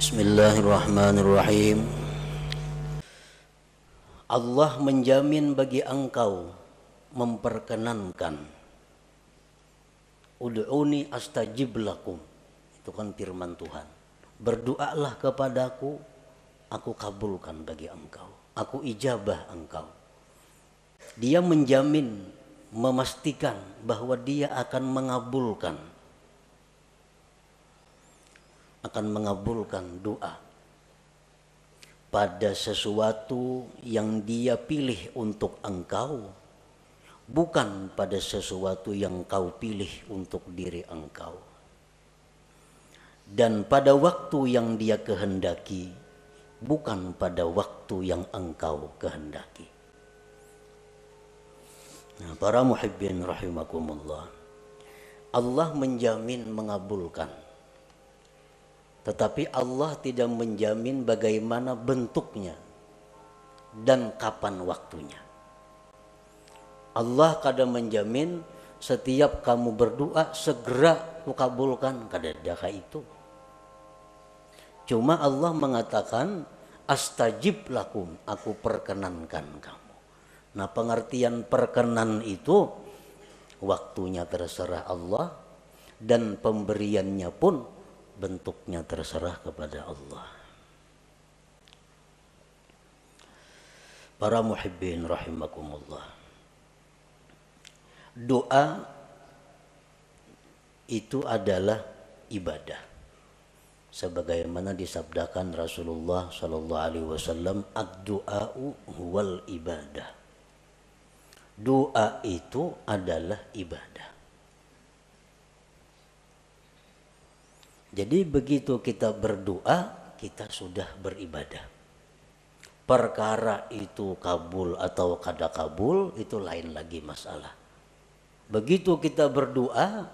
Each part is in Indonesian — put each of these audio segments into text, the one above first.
Bismillahirrahmanirrahim. Allah menjamin bagi engkau, memperkenankan. Ud'uni astajib lakum. Itu kan firman Tuhan. Berdoalah kepadaku, aku kabulkan bagi engkau. Aku ijabah engkau. Dia menjamin, memastikan bahwa dia akan mengabulkan doa pada sesuatu yang dia pilih untuk engkau, bukan pada sesuatu yang kau pilih untuk diri engkau, dan pada waktu yang dia kehendaki, bukan pada waktu yang engkau kehendaki. Nah, para muhibbin rahimakumullah, Allah menjamin mengabulkan, tetapi Allah tidak menjamin bagaimana bentuknya dan kapan waktunya. Allah kadang menjamin setiap kamu berdoa segera kukabulkan, kadang itu. Cuma Allah mengatakan astajib lakum, aku perkenankan kamu. Nah, pengertian perkenan itu waktunya terserah Allah dan pemberiannya pun bentuknya terserah kepada Allah. Para muhibbin rahimakumullah, doa itu adalah ibadah, sebagaimana disabdakan Rasulullah sallallahu alaihi wasallam, ad-du'a'u huwal ibadah. Doa itu adalah ibadah. Jadi begitu kita berdoa, kita sudah beribadah. Perkara itu kabul atau kada kabul, itu lain lagi masalah. Begitu kita berdoa,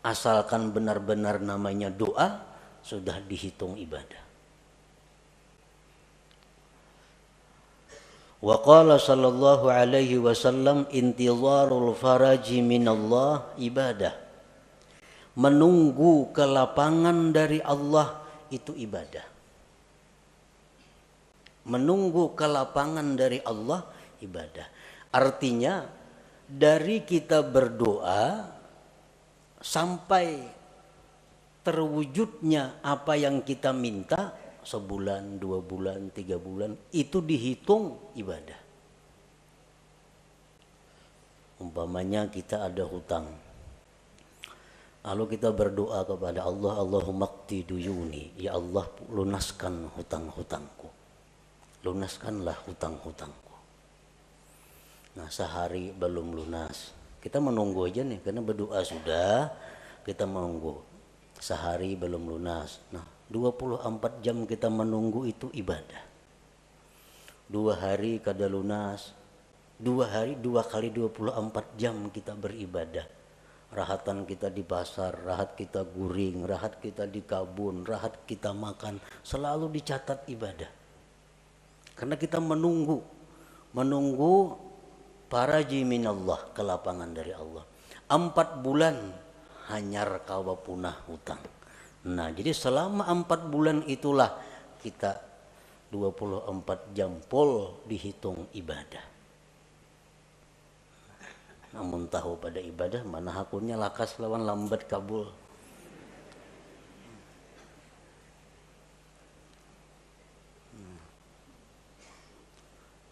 asalkan benar-benar namanya doa, sudah dihitung ibadah. Wa qala sallallahu alaihi wasallam, intizarul faraji minallah ibadah. Menunggu kelapangan dari Allah itu ibadah. Menunggu kelapangan dari Allah ibadah. Artinya dari kita berdoa sampai terwujudnya apa yang kita minta, sebulan, 2 bulan, 3 bulan, itu dihitung ibadah. Umpamanya kita ada hutang, lalu kita berdoa kepada Allah, Allahumma qdi duyuni, ya Allah lunaskan hutang-hutangku, lunaskanlah hutang-hutangku. Nah, sehari belum lunas, kita menunggu aja nih, karena berdoa sudah, kita menunggu. Sehari belum lunas, nah 24 jam kita menunggu itu ibadah. 2 hari kada lunas, 2 hari 2 kali 24 jam kita beribadah. Rahatan kita di pasar, rahat kita guring, rahat kita di kabun, rahat kita makan, selalu dicatat ibadah. Karena kita menunggu faraji minallah, kelapangan dari Allah. 4 bulan hanyar kawa punah hutang. Nah, jadi selama 4 bulan itulah kita 24 jam full dihitung ibadah. Namun tahu pada ibadah mana hakunnya lakas lawan lambat kabul.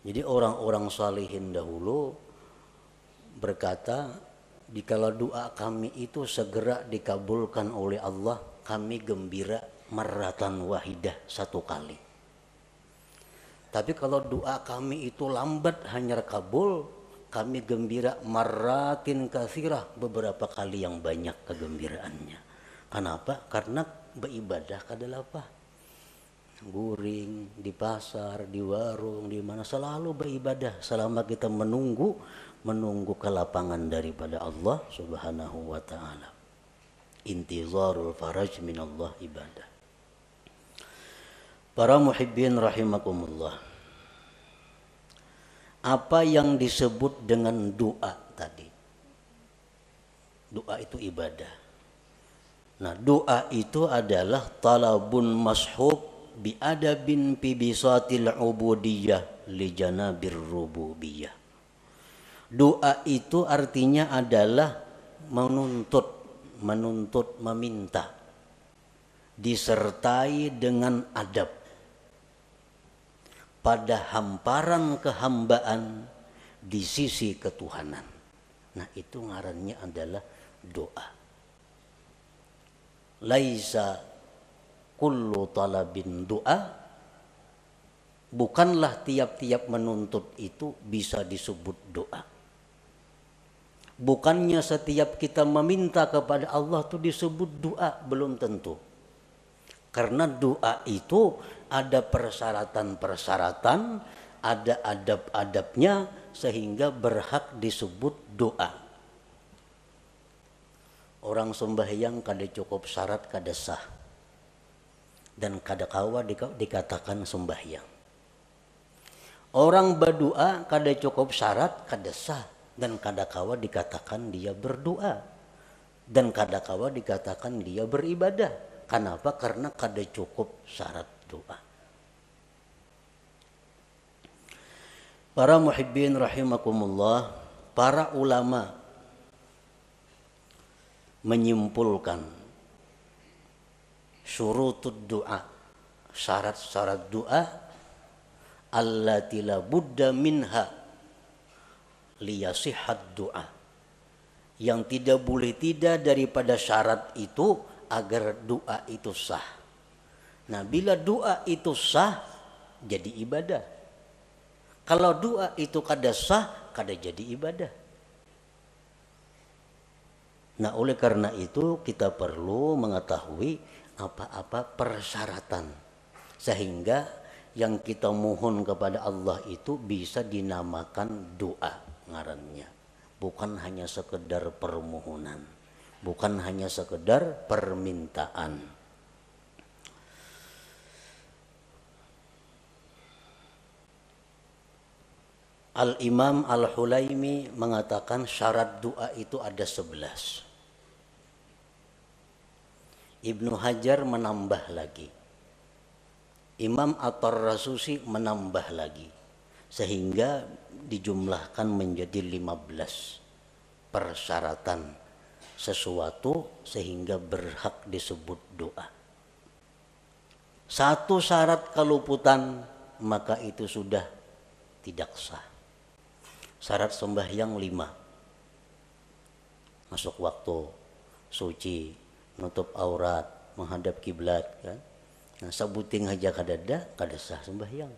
Jadi orang-orang salihin dahulu berkata, dikala doa kami itu segera dikabulkan oleh Allah, kami gembira marratan wahidah, 1 kali. Tapi kalau doa kami itu lambat hanyar kabul, kami gembira marratin katsirah, beberapa kali yang banyak kegembiraannya. Kenapa? Karena beribadah adalah apa? Guring di pasar, di warung, di mana, selalu beribadah selama kita menunggu kelapangan daripada Allah Subhanahu wa taala. Intizarul faraj minallah ibadah. Para muhibbin rahimakumullah, apa yang disebut dengan doa tadi? Doa itu ibadah. Nah, doa itu adalah talabun mashub bi adabin fi bisatil ubudiyah li janabir rububiyah. Doa itu artinya adalah menuntut, meminta, disertai dengan adab pada hamparan kehambaan di sisi ketuhanan. Nah, itu ngarannya adalah doa. Laisa kullu talabin doa, bukanlah tiap-tiap menuntut itu bisa disebut doa. Bukannya setiap kita meminta kepada Allah itu disebut doa, belum tentu. Karena doa itu ada persyaratan-persyaratan, ada adab-adabnya sehingga berhak disebut doa. Orang sembahyang kada cukup syarat kada sah, dan kada kawa dikatakan sembahyang. Orang berdoa kada cukup syarat kada sah, dan kada kawa dikatakan dia berdoa, dan kada kawa dikatakan dia beribadah. Kenapa? Karena kada cukup syarat doa. Para muhibbin rahimakumullah, para ulama menyimpulkan syurutud doa, syarat-syarat doa, allati la budda minha liyasihhat doa, yang tidak boleh tidak daripada syarat itu agar doa itu sah. Nah, bila doa itu sah jadi ibadah. Kalau doa itu kada sah kada jadi ibadah. Nah, oleh karena itu kita perlu mengetahui apa-apa persyaratan sehingga yang kita mohon kepada Allah itu bisa dinamakan doa ngarannya. Bukan hanya sekedar permohonan, bukan hanya sekedar permintaan. Al-Imam Al-Hulaimi mengatakan syarat doa itu ada 11. Ibnu Hajar menambah lagi. Imam At-Tarrasusi menambah lagi. Sehingga dijumlahkan menjadi 15 persyaratan sesuatu sehingga berhak disebut doa. Satu syarat keluputan maka itu sudah tidak sah. Syarat sembahyang 5. Masuk waktu, suci, nutup aurat, menghadap kiblat, kan? Nah, sabuting aja kadada sah sembahyang.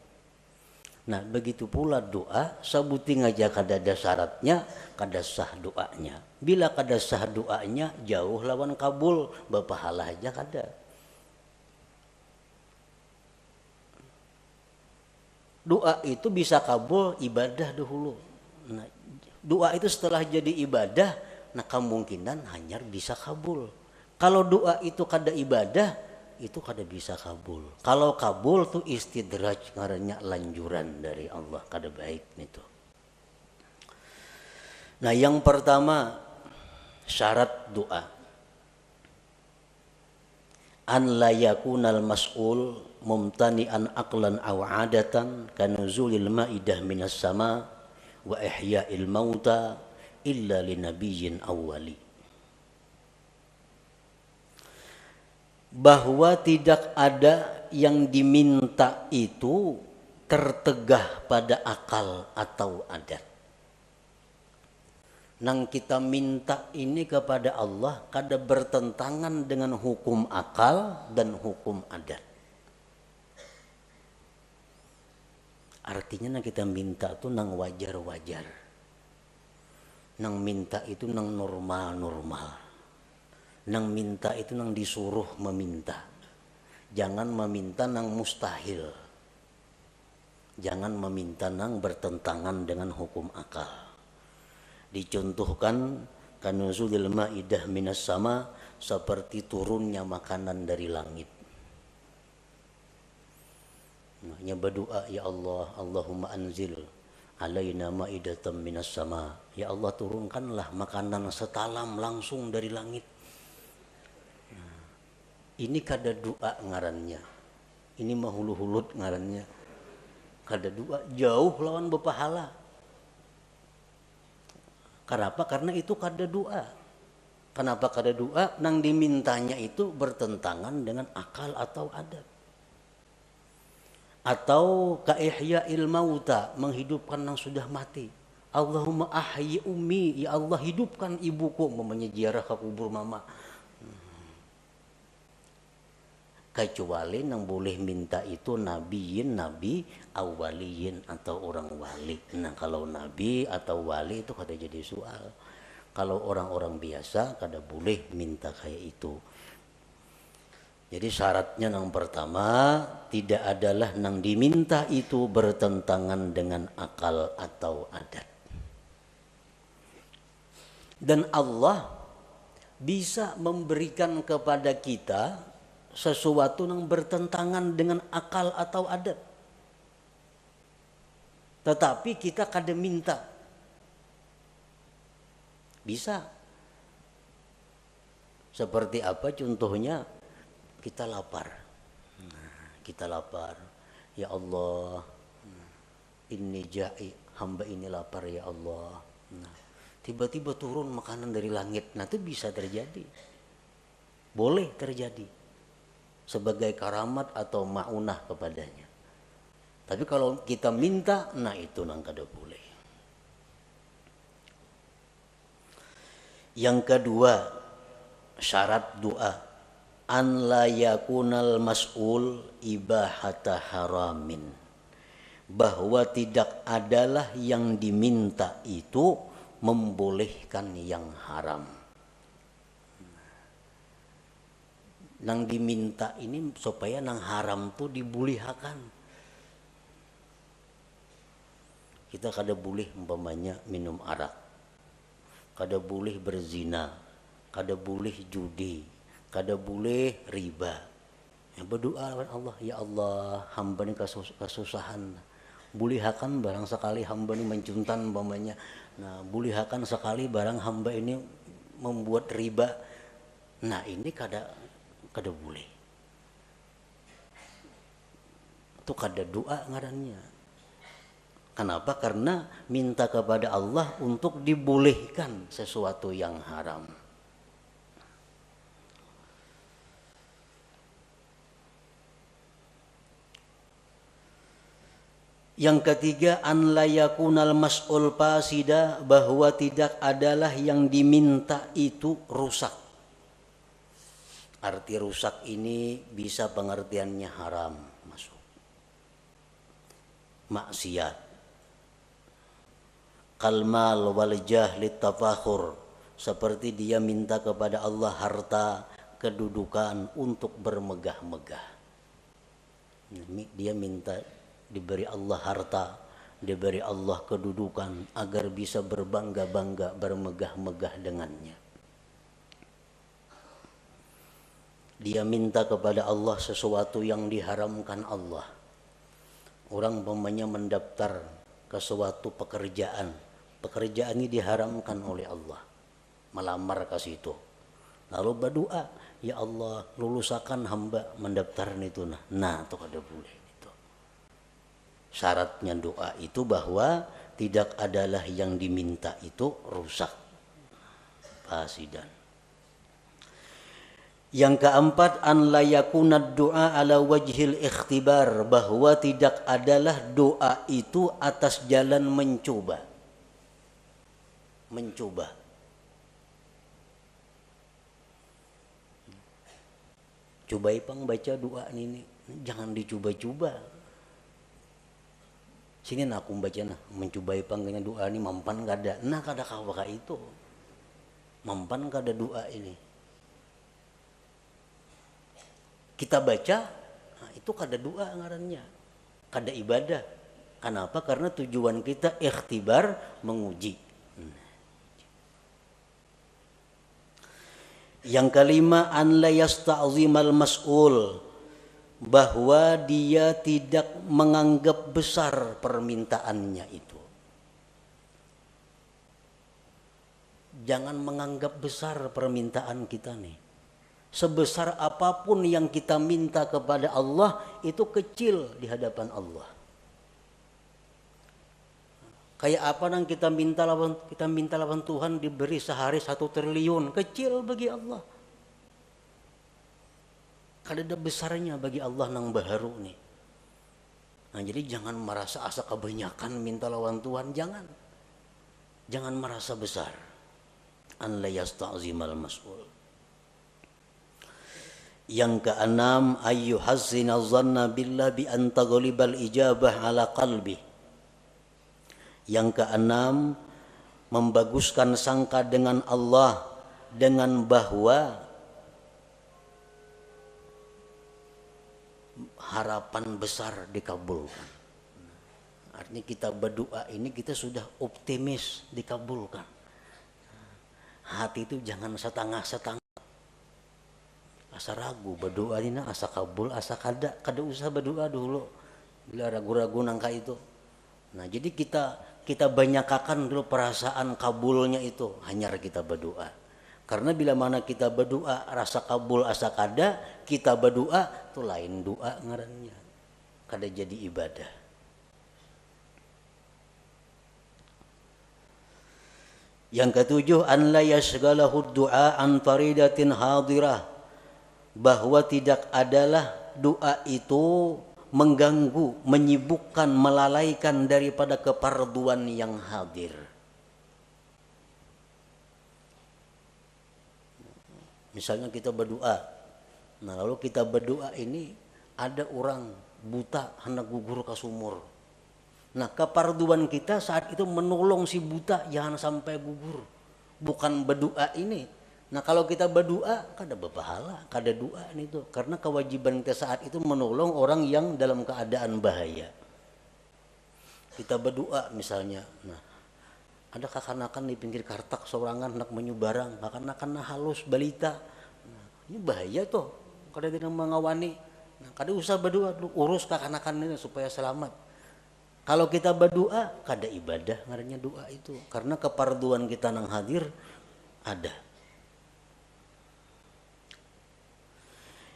Nah, begitu pula doa, sabuting aja kadada syaratnya, kada sah doanya. Bila kada sah doanya, jauh lawan kabul, bapahala aja kada. Doa itu bisa kabul ibadah dahulu. Nah, doa itu setelah jadi ibadah, nah kemungkinan hanya bisa kabul. Kalau doa itu kada ibadah, itu kada bisa kabul. Kalau kabul tuh istidraj, ngarannya lanjuran dari Allah, kada baik itu. Nah, yang pertama syarat doa, an la yakunal mas'ul mumtani'an aqlan aw 'adatan kanuzulil ma'idah minas sama wa ihya'il mauta illa linabiyyin awwali. Bahwa tidak ada yang diminta itu tertegah pada akal atau adat. Nang kita minta ini kepada Allah kada bertentangan dengan hukum akal dan hukum adat. Artinya nang kita minta itu nang wajar-wajar. Nang minta itu nang normal-normal. Nang minta itu nang disuruh meminta. Jangan meminta nang mustahil. Jangan meminta nang bertentangan dengan hukum akal. Dicontohkan kanuzulil ma'idah minas sama, seperti turunnya makanan dari langit. Hanya berdoa, ya Allah, Allahumma anzil alaina ma'idatan minas sama. Ya Allah, turunkanlah makanan setalam langsung dari langit. Ini kada doa ngarannya. Ini mah hulu-hulut ngarannya. Kada doa, jauh lawan berpahala. Kenapa? Karena itu kada doa. Kenapa kada doa? Nang dimintanya itu bertentangan dengan akal atau adat. Atau ka'ihya'il mauta, menghidupkan yang sudah mati. Allahumma ahyi ummi, ya Allah hidupkan ibuku, umpamanya ziarah ke kubur mama. Kecuali yang boleh minta itu nabiyin, nabi, awaliyin atau orang wali. Nah kalau nabi atau wali itu kada jadi soal. Kalau orang-orang biasa kada boleh minta kayak itu. Jadi syaratnya yang pertama, tidak adalah yang diminta itu bertentangan dengan akal atau adat. Dan Allah bisa memberikan kepada kita sesuatu yang bertentangan dengan akal atau adat. Tetapi kita kada minta. Bisa. Seperti apa contohnya? Kita lapar. Kita lapar. Ya Allah, inni ja'i, hamba ini lapar ya Allah. Tiba-tiba turun makanan dari langit. Nah itu bisa terjadi. Boleh terjadi. Sebagai karamat atau ma'unah kepadanya. Tapi kalau kita minta, nah itu nang kada boleh. Yang kedua, syarat doa, an la yakunal mas'ul ibahata haramin, bahwa tidak adalah yang diminta itu membolehkan yang haram. Nang diminta ini supaya nang haram tuh dibulihakan. Kita kada boleh umpamanya minum arak, kada boleh berzina, kada boleh judi, kada boleh riba. Yang berdoa kepada Allah, ya Allah, hamba ini kesusahan. Bulihakan barang sekali hamba ini mencuntan umpamanya. Nah, bulihakan sekali barang hamba ini membuat riba. Nah, ini kada boleh. Itu kada doa ngarannya. Kenapa? Karena minta kepada Allah untuk dibolehkan sesuatu yang haram. Yang ketiga, an la yakunal mas'ul fasida, bahwa tidak adalah yang diminta itu rusak. Arti rusak ini bisa pengertiannya haram masuk. Maksiat. Kalmal wal jahlit tafakhur, seperti dia minta kepada Allah harta, kedudukan untuk bermegah-megah. Dia minta diberi Allah harta, diberi Allah kedudukan agar bisa berbangga-bangga, bermegah-megah dengannya. Dia minta kepada Allah sesuatu yang diharamkan Allah. Orang umpamanya mendaftar ke suatu pekerjaan, pekerjaan ini diharamkan oleh Allah, melamar ke situ. Lalu berdoa, ya Allah lulusakan hamba mendaftar itu. Nah itu kada boleh itu. Syaratnya doa itu bahwa tidak adalah yang diminta itu rusak, fasidan. Yang keempat, an la yakunad doa ala wajhil ikhtibar, bahwa tidak adalah doa itu atas jalan mencoba. Mencoba. Coba ipang baca doa ini, jangan dicoba-coba. Sini nak aku baca nah, mencoba ipang kena doa ini mampan kada. Nah kada kawa itu. Mampan kada doa ini. Kita baca, nah itu kada doa ngarannya, kada ibadah. Kenapa? Karena tujuan kita ikhtibar, menguji. Yang kelima, an la yasta'zimal mas'ul, bahwa dia tidak menganggap besar permintaannya itu. Jangan menganggap besar permintaan kita nih. Sebesar apapun yang kita minta kepada Allah itu kecil di hadapan Allah. Kayak apa yang kita minta lawan Tuhan diberi sehari 1 triliun, kecil bagi Allah. Kada besarnya bagi Allah nang baharu nih. Nah, jadi jangan merasa asa kebanyakan minta lawan Tuhan, jangan. Jangan merasa besar. An la yasta'zimal mas'ul. Yang keenam, ayyuhazzina dhanna billah bi an taghlibal ijabah ala qalbi. Yang keenam, membaguskan sangka dengan Allah dengan bahwa harapan besar dikabulkan. Artinya kita berdoa ini kita sudah optimis dikabulkan. Hati itu jangan setengah-setengah. Asa ragu berdoa ini asa kabul asa kada usah berdoa dulu bila ragu-ragu nangka itu. Nah, jadi kita banyakakan dulu perasaan kabulnya itu hanya kita berdoa. Karena bila mana kita berdoa rasa kabul asa kada, kita berdoa itu lain doa ngarannya. Kada jadi ibadah. Yang ketujuh, an la yashghalahu du'a an faridatin hadirah. Bahwa tidak adalah doa itu mengganggu, menyibukkan, melalaikan daripada keparduan yang hadir. Misalnya kita berdoa, nah lalu kita berdoa ini ada orang buta hendak gugur ke sumur. Nah, keparduan kita saat itu menolong si buta jangan sampai gugur. Bukan berdoa ini. Nah, kalau kita berdoa kada berpahala, kada doa itu karena kewajiban kita saat itu menolong orang yang dalam keadaan bahaya. Kita berdoa misalnya, nah ada kakanakan di pinggir kartak sorangan hendak menyubarang, kakanakan halus balita. Nah, ini bahaya tuh, kada tidak mengawani. Nah, kada usah berdoa dulu, urus kakanakan ini supaya selamat. Kalau kita berdoa, kada ibadah ngarannya doa itu karena keparduan kita nang hadir ada.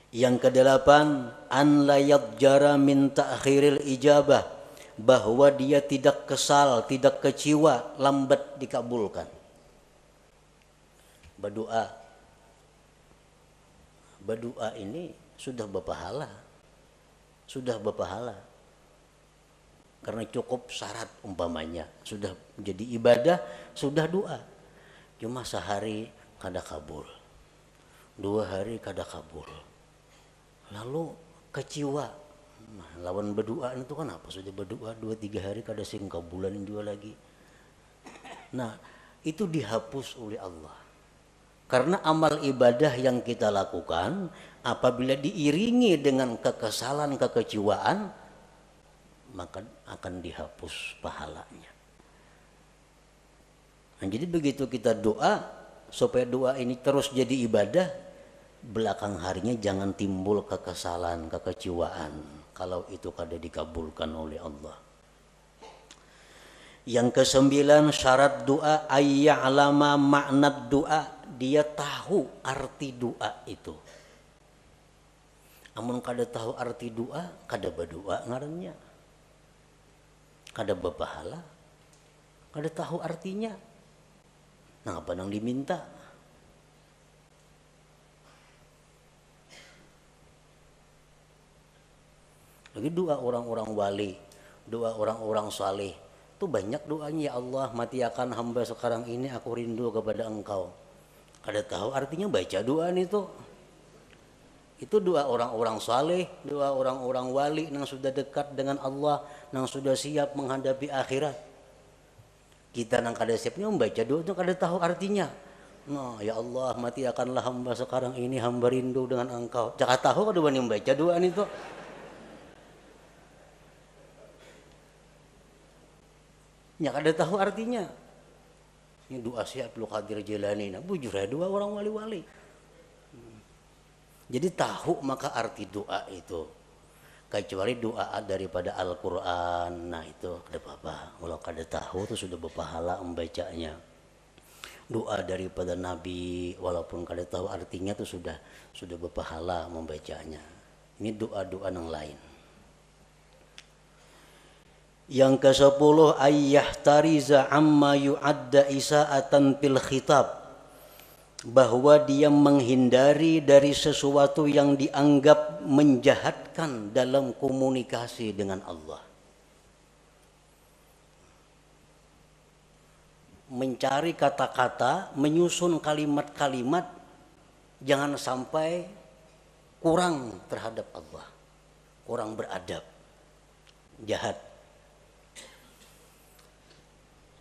Yang kedelapan, an la yadjara min ta'khiril ijabah, bahwa dia tidak kesal, tidak kecewa lambat dikabulkan. Berdoa ini sudah berpahala. Karena cukup syarat umpamanya, sudah menjadi ibadah, sudah doa. Cuma sehari kada kabul. 2 hari kada kabul. Lalu kecewa. Nah, lawan berdoa itu kan apa? Sudah berdoa 2-3 hari kada sing kabulan juga lagi. Nah, itu dihapus oleh Allah. Karena amal ibadah yang kita lakukan apabila diiringi dengan kekesalan, kekecewaan, maka akan dihapus pahalanya. Nah, jadi begitu kita doa supaya doa ini terus jadi ibadah, belakang harinya jangan timbul kekesalan, kekecewaan kalau itu kada dikabulkan oleh Allah. Yang ke-9, syarat doa ayya'lama makna doa, dia tahu arti doa itu. Amun kada tahu arti doa, kada berdoa ngarannya. Kada berpahala. Kada tahu artinya. Nah, apa nang diminta? Lagi doa orang-orang wali, doa orang-orang saleh, itu banyak doanya, ya Allah matiakan hamba sekarang ini, aku rindu kepada Engkau. Kada tahu artinya baca doa itu. Itu doa orang-orang saleh, doa orang-orang wali yang sudah dekat dengan Allah, yang sudah siap menghadapi akhirat. Kita yang kada siapnya membaca doa itu kada tahu artinya. Nah, ya Allah matiakanlah hamba sekarang ini, hamba rindu dengan Engkau. Jangan tahu kada wani membaca doa itu. Ya kada tahu artinya. Ini doa siap lu Qadir Jilani. Nah, bujur ya doa orang wali-wali. Jadi tahu maka arti doa itu. Kecuali doa daripada Al-Quran. Nah itu kada apa-apa. Kalau kada tahu itu sudah berpahala membacanya. doa daripada Nabi, walaupun kada tahu artinya tuh sudah berpahala membacanya. Ini doa-doa yang lain. Yang ke-10 ayyahtariza amma yu'adda isa'atan fil khitab, bahwa dia menghindari dari sesuatu yang dianggap menjahatkan dalam komunikasi dengan Allah. Mencari kata-kata, menyusun kalimat-kalimat, jangan sampai kurang terhadap Allah, kurang beradab, jahat.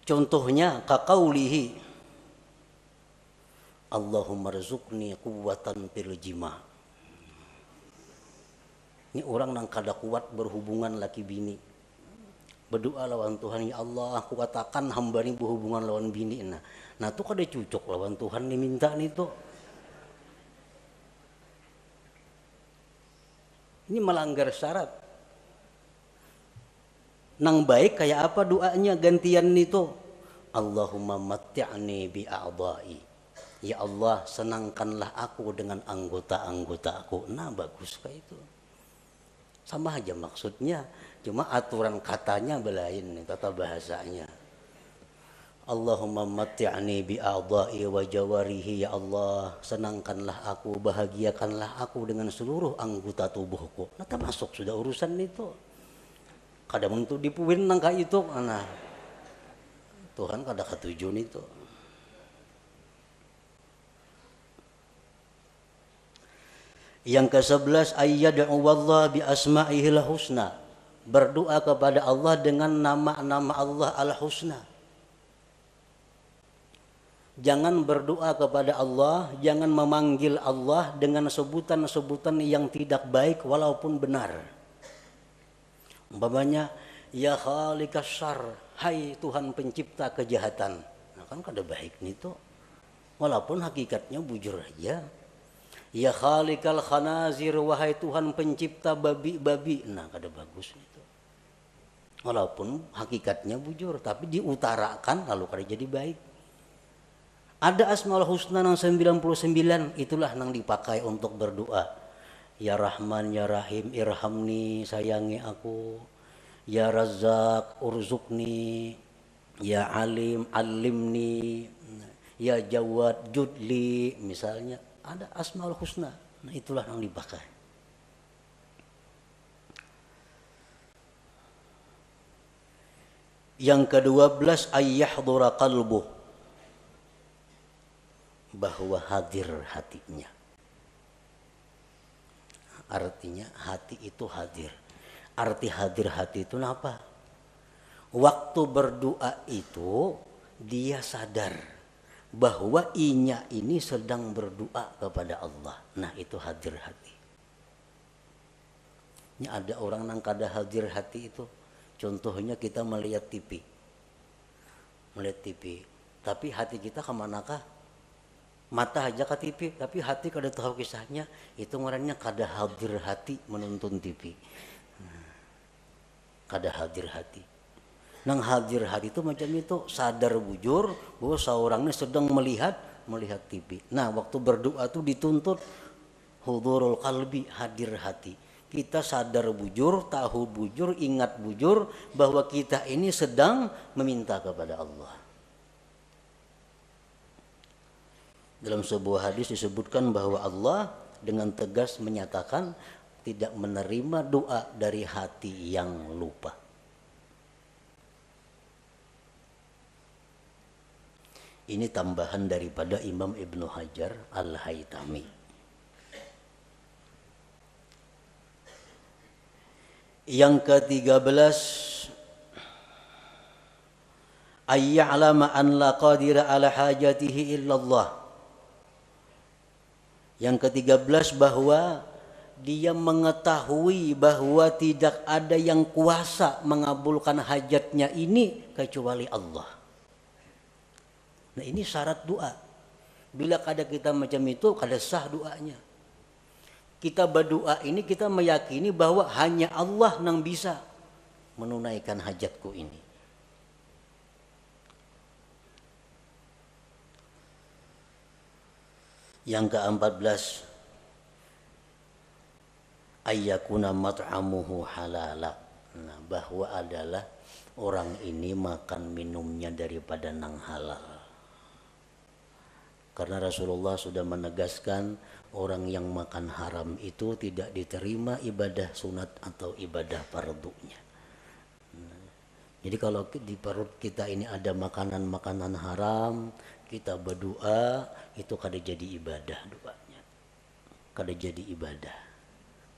Contohnya kaqaulihi Allahumma rzuqni quwwatan fil jima'. Ini orang yang kada kuat berhubungan laki bini, berdoa lawan Tuhan, ya Allah aku katakan hamba ini berhubungan lawan bini. Nah tuh kada cocok lawan Tuhan diminta nih tuh. Ini melanggar syarat. Nang baik kayak apa doanya gantian itu? Allahumma matti'ni bi a'dha'i. Ya Allah senangkanlah aku dengan anggota-anggota aku. Nah bagus kayak itu. Sama aja maksudnya. Cuma aturan katanya belain nih, tata bahasanya. Allahumma matti'ni bi a'dha'i wa jawarihi. Ya Allah senangkanlah aku, bahagiakanlah aku dengan seluruh anggota tubuhku. Nah termasuk sudah urusan itu. Kadang untuk dipuin nang kayak itu. Nah Tuhan kada ketujuan itu. Yang ke-11 ayyad'u wallah bi asma'ihil husna, berdoa kepada Allah dengan nama-nama Allah al-husna. Jangan berdoa kepada Allah, jangan memanggil Allah dengan sebutan-sebutan yang tidak baik walaupun benar. Umpamanya ya khaliqas syarr, hai Tuhan pencipta kejahatan. Nah kan kada baik nih tuh. Walaupun hakikatnya bujur aja. Ya khaliqal khanazir, wahai Tuhan pencipta babi-babi. Nah kada bagus itu. Walaupun hakikatnya bujur, tapi diutarakan lalu kada jadi baik. Ada asmaul husna yang 99, itulah yang dipakai untuk berdoa. Ya Rahman, ya Rahim, irhamni, sayangi aku. Ya Razzaq, urzukni. Ya Alim, alimni. Ya Jawad, judli, misalnya. Ada asmaul husna. Nah itulah yang dipakai. Yang ke-12 ayyahdura qalbuh, bahwa hadir hatinya. Artinya hati itu hadir. Arti hadir hati itu apa? Waktu berdoa itu dia sadar bahwa inya ini sedang berdoa kepada Allah. Nah itu hadir hati. Ini ada orang yang kada hadir hati itu. Contohnya kita melihat TV. Melihat TV. Tapi hati kita kemanakah? Mata aja ke TV, tapi hati kada tahu kisahnya. Itu ngarannya kada hadir hati menonton TV. Kada hadir hati. Nang hadir hati itu macam itu, sadar bujur bahwa seorangnya sedang melihat TV. Nah waktu berdoa itu dituntut hudurul qalbi, hadir hati. Kita sadar bujur, tahu bujur, ingat bujur bahwa kita ini sedang meminta kepada Allah. Dalam sebuah hadis disebutkan bahwa Allah dengan tegas menyatakan tidak menerima doa dari hati yang lupa. Ini tambahan daripada Imam Ibnu Hajar Al-Haytami. Yang ke-13 ayya'lama an la qadira ala hajatihi illallah. Yang ke-13 bahwa dia mengetahui bahwa tidak ada yang kuasa mengabulkan hajatnya ini kecuali Allah. Nah ini syarat doa. Bila kada kita macam itu, kada sah doanya. Kita berdoa ini kita meyakini bahwa hanya Allah yang bisa menunaikan hajatku ini. Yang ke-14, ayyakuna mat'amuhu halala. Nah, bahwa adalah orang ini makan minumnya daripada nang halal. Karena Rasulullah sudah menegaskan orang yang makan haram itu tidak diterima ibadah sunat atau ibadah fardunya. Jadi kalau di perut kita ini ada makanan-makanan haram, kita berdoa, itu kada jadi ibadah doanya. Kada jadi ibadah.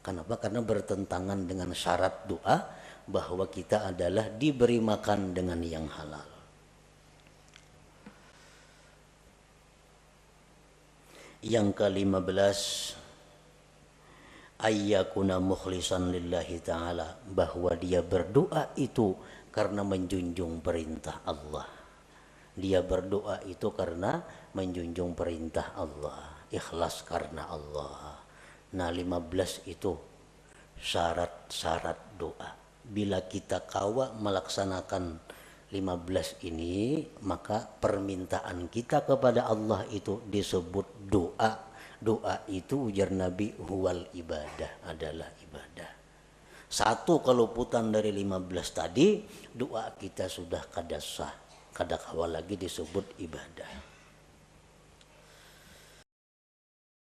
Kenapa? Karena bertentangan dengan syarat doa bahwa kita adalah diberi makan dengan yang halal. Yang ke-15, ayyakuna mukhlisan lillahi ta'ala, bahwa dia berdoa itu karena menjunjung perintah Allah. Dia berdoa itu karena menjunjung perintah Allah, ikhlas karena Allah. Nah, 15 itu syarat-syarat doa. Bila kita kawa melaksanakan 15 ini, maka permintaan kita kepada Allah itu disebut doa. Doa itu ujar Nabi huwal ibadah, adalah ibadah. Satu keluputan dari 15 tadi, doa kita sudah kada sah, kada kawa lagi disebut ibadah.